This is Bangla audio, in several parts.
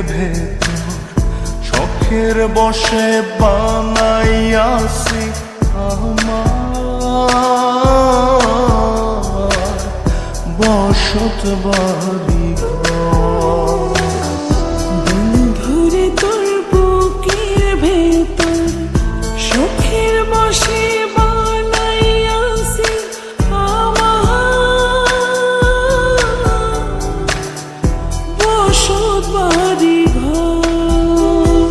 ভেতর শখের বসে বানাইয়াছি আমার বসত বাড়ি ঘর। বন্ধুরে তোর বুকের ভেতর শখের বসে বানাইয়াছি আমার বসত বাড়ি ঘর।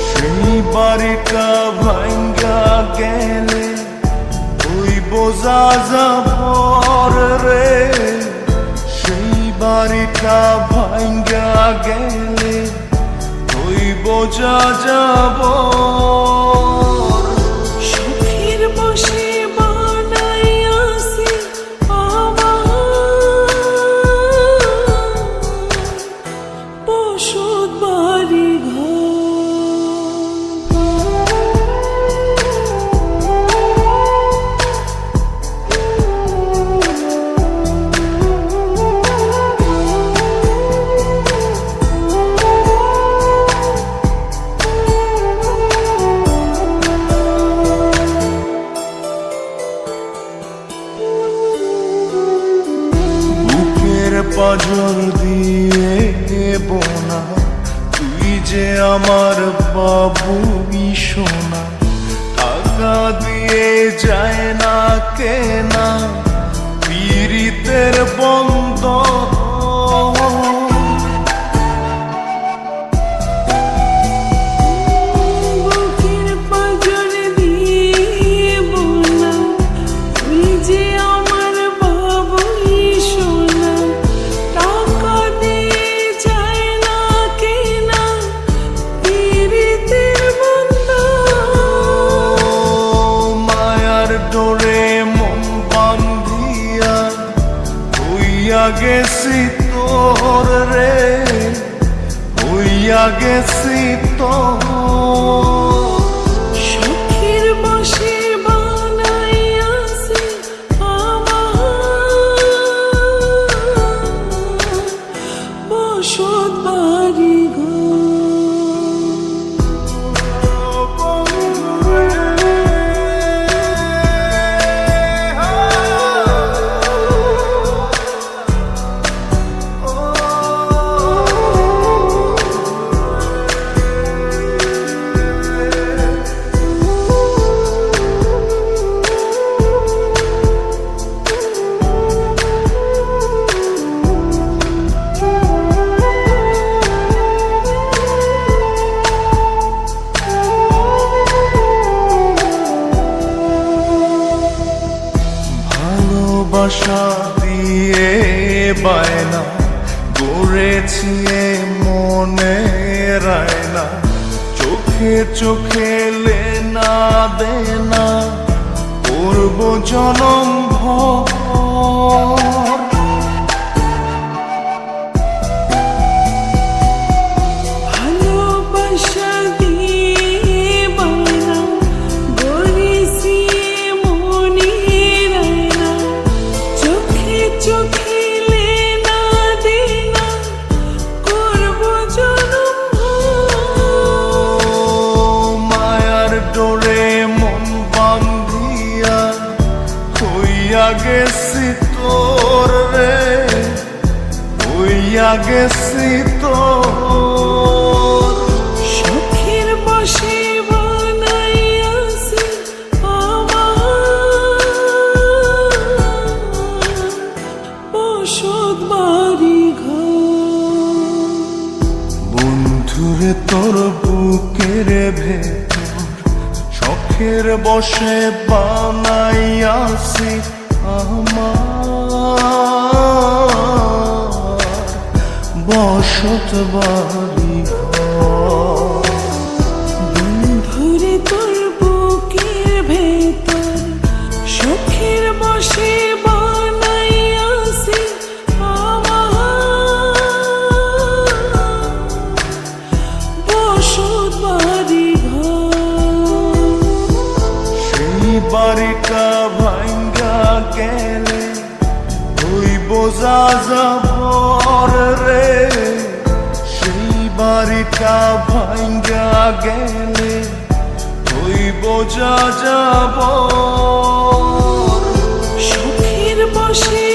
সেই বাড়িটা ভাঙ্গা গেলে ওই বোঝা যাবর রে, সেই বাড়িটা ভাঙ্গা গেলে ওই বোঝা যাবর। শখের বসে বানাইয়াছি আমার বসত বাড়ি ঘর। পাজর দিয়ে বোনা তুই যে আমার বাবুই সোনা, টাকা দিয়ে যায় না কেনা পীড়িতের বন্ধ। গেছি তোর রে, হইয়া গেছি তোর। শখের বসে বানাইয়াছি আমার বসত বাড়ি ঘর। ভালোবাসা দিয়ে বায়না গড়েছি মনে রায়না, চোখে চোখে লেনা দেনা করব জনম ভর। ভালোবাসা দিয়ে বায়না গড়েছি মনে রায়না, চোখে চোখে লেনা দেনা করব জনম ভর। মায়ার ডোরে মন বান্ধিয়া হইয়া গেছি তোর রে, হইয়া গেছি তোর। শখের বসে বানাইয়াছি আমার বসত বাড়ি ঘর। বন্ধুরে তোর বুকের ভেতর শখের বসে বানাইয়াছি আমার বসত বাড়ি ঘর। বন্ধুরে তোর বুকের ভেতর শখের বসে বানাইয়াছি আমার বসত বাড়ি ঘর। সেই বাড়িটা ভাঙ্গা গেলে ওই বোঝা যাবর রে, সেই বাড়িটা ভাঙ্গা গেলে হইব যা যাব সুখের বসে